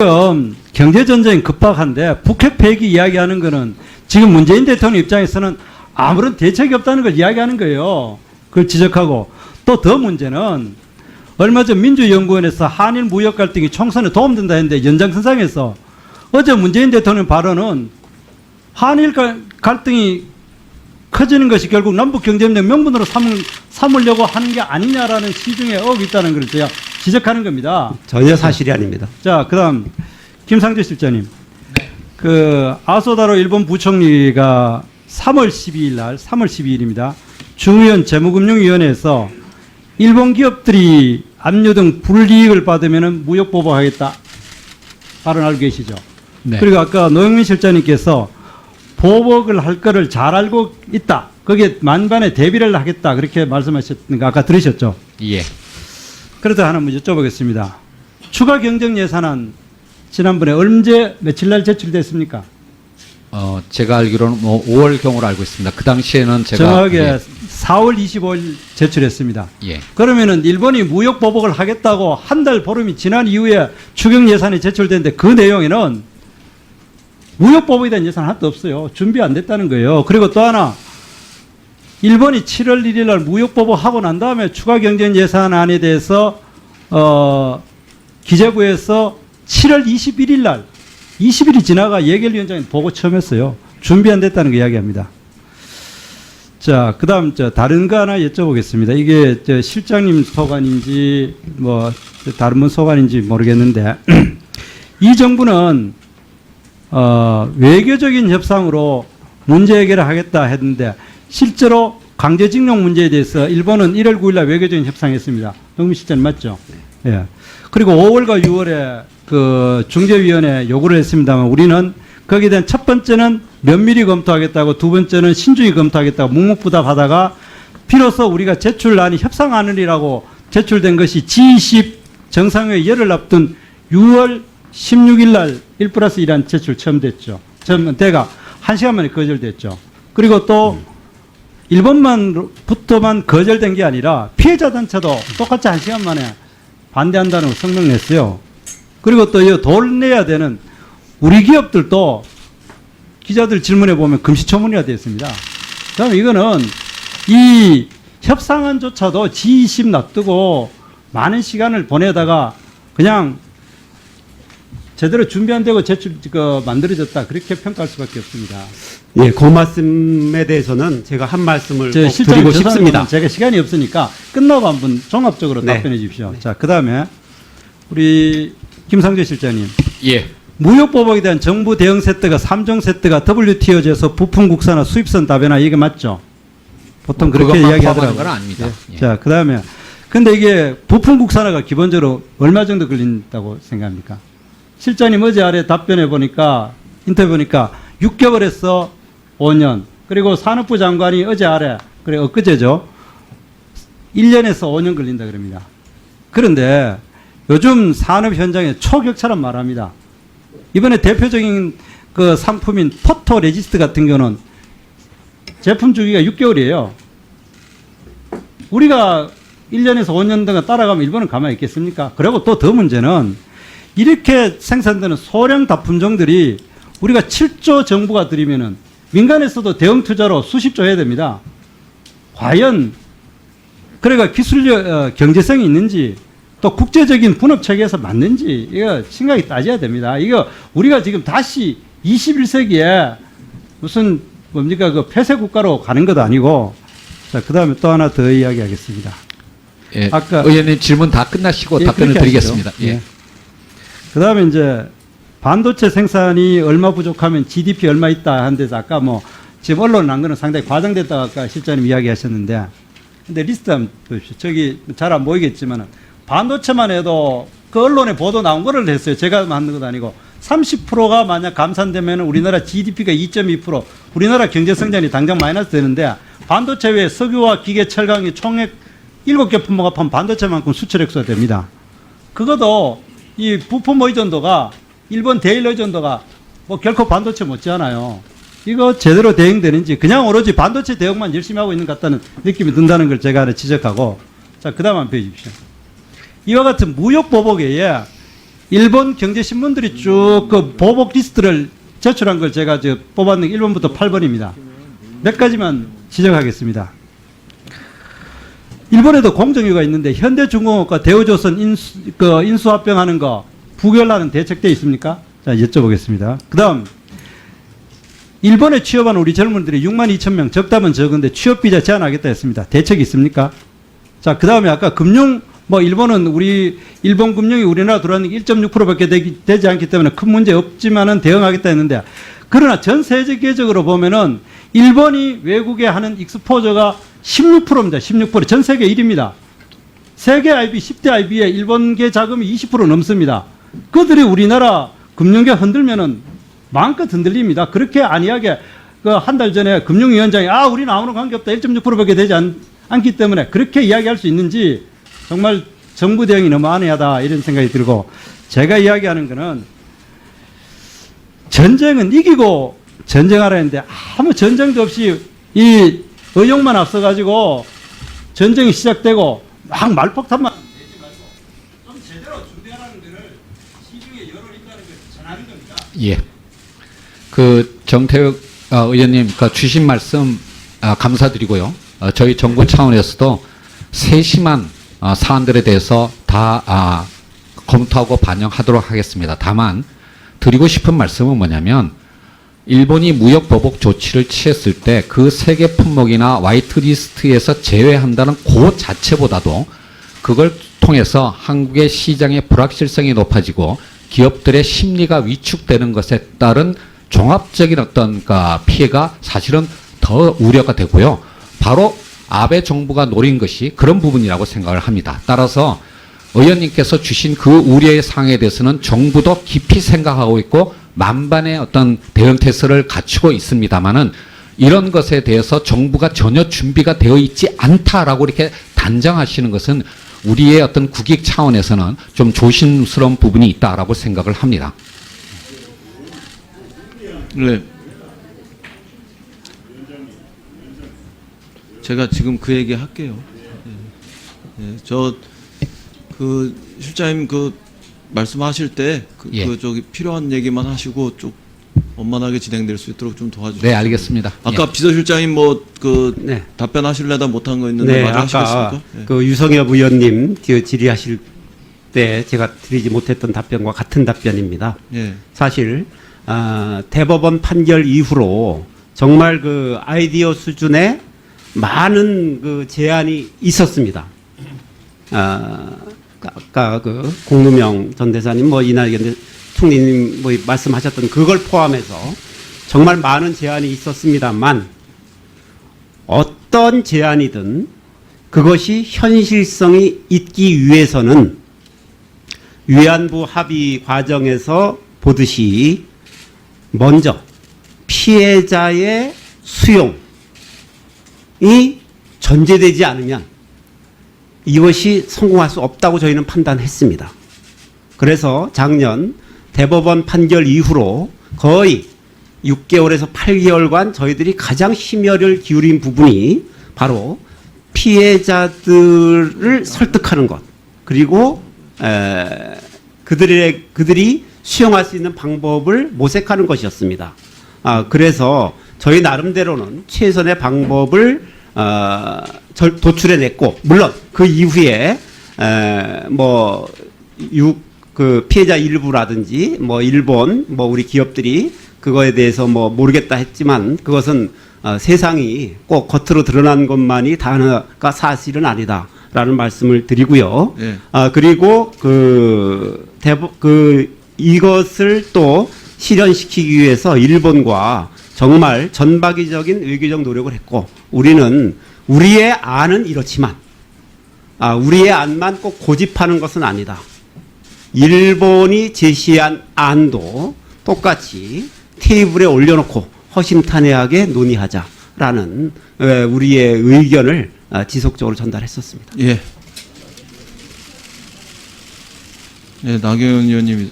지금 경제전쟁이 급박한데 북핵 폐기 이야기하는 거는 지금 문재인 대통령 입장에서는 아무런 대책이 없다는 걸 이야기하는 거예요. 그걸 지적하고 또 더 문제는 얼마 전 민주연구원에서 한일 무역 갈등이 총선에 도움된다 했는데 연장선상에서 어제 문재인 대통령 발언은 한일 갈등이 커지는 것이 결국 남북경제협력 명분으로 삼으려고 하는 게 아니냐라는 시중에 어업이 있다는 걸 제가 지적하는 겁니다. 전혀 사실이 아닙니다. 자, 그다음 김상조 실장님. 그 아소다로 일본 부총리가 3월 12일 날 3월 12일입니다. 중의원 재무금융위원회에서 일본 기업들이 압류 등 불이익을 받으면 무역 보복하겠다 발언하고 계시죠. 네. 그리고 아까 노영민 실장님께서 보복을 할 거를 잘 알고 있다. 거기에 만반의 대비를 하겠다. 그렇게 말씀하셨는 거 아까 들으셨죠? 예. 그래도 하나 먼저 여쭤보겠습니다. 추가 경정 예산안 지난번에 언제 며칠 날 제출됐습니까? 제가 알기로는 뭐 5월 경으로 알고 있습니다. 그 당시에는 제가 정확하게 4월 25일 제출했습니다. 예. 그러면은 일본이 무역 보복을 하겠다고 한 달 보름이 지난 이후에 추경 예산이 제출됐는데 그 내용에는 무역 보복에 대한 예산 하나도 없어요. 준비 안 됐다는 거예요. 그리고 또 하나 일본이 7월 1일 날 무역 보복하고 난 다음에 추가 경정 예산안에 대해서 기재부에서 7월 21일 날 20일이 지나가 예결위원장이 보고 처음 했어요. 준비 안 됐다는 거 이야기합니다. 자, 그 다음, 다른 거 하나 여쭤보겠습니다. 이게, 실장님 소관인지, 뭐, 다른 분 소관인지 모르겠는데, 이 정부는, 외교적인 협상으로 문제 해결을 하겠다 했는데, 실제로 강제징용 문제에 대해서 일본은 1월 9일 날 외교적인 협상했습니다. 농민 실장님 맞죠? 네. 예. 그리고 5월과 6월에 그 중재위원회 요구를 했습니다만 우리는 거기에 대한 첫 번째는 면밀히 검토하겠다고 두 번째는 신중히 검토하겠다고 묵묵부답하다가 비로소 우리가 제출안이 협상안이라고 제출된 것이 G20 정상회의 열흘 앞둔 6월 16일 날 1+1안 제출 처음 됐죠. 처음 대가 1시간 만에 거절됐죠. 그리고 또 일본만부터만 거절된 게 아니라 피해자 단체도 똑같이 1시간 만에 반대한다는 성명 냈어요. 그리고 또 이 돈 내야 되는 우리 기업들도 기자들 질문해 보면 금시초문이가 되어 있습니다. 그다음에 이거는 이 협상안조차도 G20 놔두고 많은 시간을 보내다가 그냥 제대로 준비 안 되고 만들어졌다 그렇게 평가할 수밖에 없습니다. 예, 그 말씀에 대해서는 제가 한 말씀을 꼭 실장님 드리고 싶습니다. 제가 시간이 없으니까 끝나고 한번 종합적으로 네. 답변해 주십시오. 자, 그다음에 우리 김상조 실장님. 예. 무역 보복에 대한 정부 대응 세트가 3종 세트가 WTO에서 부품 국산화 수입선 다변화 이게 맞죠? 보통 그렇게 그것만 이야기하더라고요. 포함하는 건 아닙니다. 예. 예. 자, 그다음에 근데 이게 부품 국산화가 기본적으로 얼마 정도 걸린다고 생각합니까? 실장님 어제 아래 답변해 보니까 인터뷰 보니까 6개월에서 5년 그리고 산업부 장관이 어제 아래 그래 엊그제죠 1년에서 5년 걸린다 그럽니다. 그런데 요즘 산업 현장에 초격차란 말합니다. 이번에 대표적인 그 상품인 포토 레지스트 같은 경우는 제품 주기가 6개월이에요. 우리가 1년에서 5년 동안 따라가면 일본은 가만히 있겠습니까? 그리고 또 더 문제는 이렇게 생산되는 소량 다품종들이 우리가 7조 정부가 들이면은 민간에서도 대응 투자로 수십조 해야 됩니다. 과연 그래가 기술력 경제성이 있는지 또 국제적인 분업 체계에서 맞는지 이거 심각히 따져야 됩니다. 이거 우리가 지금 다시 21세기에 무슨 뭡니까 그 폐쇄 국가로 가는 것도 아니고 자 그다음에 또 하나 더 이야기하겠습니다. 예. 아까 의원님 질문 다 끝나시고 예, 답변을 그렇게 드리겠습니다. 하시죠. 예. 그다음에 이제 반도체 생산이 얼마 부족하면 GDP 얼마 있다 한 데서 아까 뭐 지금 언론 난 거는 상당히 과장됐다고 아까 실장님 이야기하셨는데 근데 리스트 한번 보십시오. 저기 잘 안 보이겠지만 반도체만 해도 그 언론에 보도 나온 거를 했어요. 제가 만든 것도 아니고 30%가 만약 감산되면 우리나라 GDP가 2.2% 우리나라 경제성장이 당장 마이너스 되는데 반도체 외에 석유와 기계, 철강이 총액 7개 품목 합하면 반도체만큼 수출 액수가 됩니다. 그것도 이 부품 의존도가 일본 대일 의존도가 뭐 결코 반도체 못지않아요. 이거 제대로 대응되는지 그냥 오로지 반도체 대응만 열심히 하고 있는 것 같다는 느낌이 든다는 걸 제가 하나 지적하고 자, 그 다음 한번 보여주십시오. 이와 같은 무역 보복에 의해 일본 경제신문들이 쭉 그 보복 리스트를 제출한 걸 제가 뽑았는 게 1번부터 8번입니다. 몇 가지만 지적하겠습니다. 일본에도 공정위가 있는데 현대중공업과 대우조선 인수합병하는 거 부결하는 대책돼 있습니까? 자, 여쭤보겠습니다. 그 다음, 일본에 취업한 우리 젊은들이 6만 2천 명, 적다면 적은데 취업비자 제한하겠다 했습니다. 대책이 있습니까? 자, 그 다음에 아까 금융, 일본은 일본 금융이 우리나라 들어왔는 게 1.6%밖에 되지 않기 때문에 큰 문제 없지만은 대응하겠다 했는데, 그러나 전 세계적으로 보면은 일본이 외국에 하는 익스포저가 16%입니다. 16%. 전 세계 1위입니다. 세계 IB, 10대 IB에 일본계 자금이 20% 넘습니다. 그들이 우리나라 금융계 흔들면은 마음껏 흔들립니다. 그렇게 안이하게 한 달 전에 금융위원장이 우리는 아무런 관계없다. 1.6%밖에 되지 않기 때문에 그렇게 이야기할 수 있는지 정말 정부 대응이 너무 안이하다 이런 생각이 들고, 제가 이야기하는 거는 전쟁은 이기고 전쟁하라 했는데 아무 전쟁도 없이 이 의욕만 앞서가지고 전쟁이 시작되고 막 말폭탄만 내지 말고 좀 제대로 준비하라는 거를 시중에 열을 있다는 걸 전하는 겁니다. 예. 그 정태욱 의원님 주신 말씀 감사드리고요. 저희 정부 차원에서도 세심한 사안들에 대해서 다 검토하고 반영하도록 하겠습니다. 다만 드리고 싶은 말씀은 뭐냐면, 일본이 무역 보복 조치를 취했을 때 그 세계 품목이나 화이트리스트에서 제외한다는 그 자체보다도 그걸 통해서 한국의 시장의 불확실성이 높아지고 기업들의 심리가 위축되는 것에 따른 종합적인 어떤 피해가 사실은 더 우려가 되고요. 바로 아베 정부가 노린 것이 그런 부분이라고 생각을 합니다. 따라서 의원님께서 주신 그 우려의 사항에 대해서는 정부도 깊이 생각하고 있고 만반의 어떤 대응 태세를 갖추고 있습니다만은, 이런 것에 대해서 정부가 전혀 준비가 되어 있지 않다라고 이렇게 단정하시는 것은 우리의 어떤 국익 차원에서는 좀 조심스러운 부분이 있다라고 생각을 합니다. 네. 제가 지금 그 얘기 할게요. 실장님 말씀하실 때 저기 필요한 얘기만 하시고 좀 원만하게 진행될 수 있도록 좀 도와주세요. 네, 알겠습니다. 아까 비서실장님 네. 답변하실래다 못한 거 있는데 네, 마저 아까 하시겠습니까? 네. 그 유성엽 의원님 질의하실 때 제가 드리지 못했던 답변과 같은 답변입니다. 예. 사실 대법원 판결 이후로 정말 그 아이디어 수준의 많은 그 제안이 있었습니다. 아까 그 공루명 전 대사님, 이낙연 총리님 말씀하셨던 그걸 포함해서 정말 많은 제안이 있었습니다만, 어떤 제안이든 그것이 현실성이 있기 위해서는 위안부 합의 과정에서 보듯이 먼저 피해자의 수용이 전제되지 않으면 이것이 성공할 수 없다고 저희는 판단했습니다. 그래서 작년 대법원 판결 이후로 거의 6개월에서 8개월간 저희들이 가장 심혈을 기울인 부분이 바로 피해자들을 설득하는 것, 그리고 그들이 수용할 수 있는 방법을 모색하는 것이었습니다. 그래서 저희 나름대로는 최선의 방법을 도출해냈고, 물론 그 이후에 그 피해자 일부라든지 일본 우리 기업들이 그거에 대해서 모르겠다 했지만, 그것은 세상이 꼭 겉으로 드러난 것만이 다가 사실은 아니다라는 말씀을 드리고요. 예. 그리고 이것을 또 실현시키기 위해서 일본과 정말 전방위적인 외교적 노력을 했고, 우리는 우리의 안은 이렇지만 우리의 안만 꼭 고집하는 것은 아니다. 일본이 제시한 안도 똑같이 테이블에 올려놓고 허심탄회하게 논의하자라는 우리의 의견을 지속적으로 전달했었습니다. 예. 네, 나경원 의원님이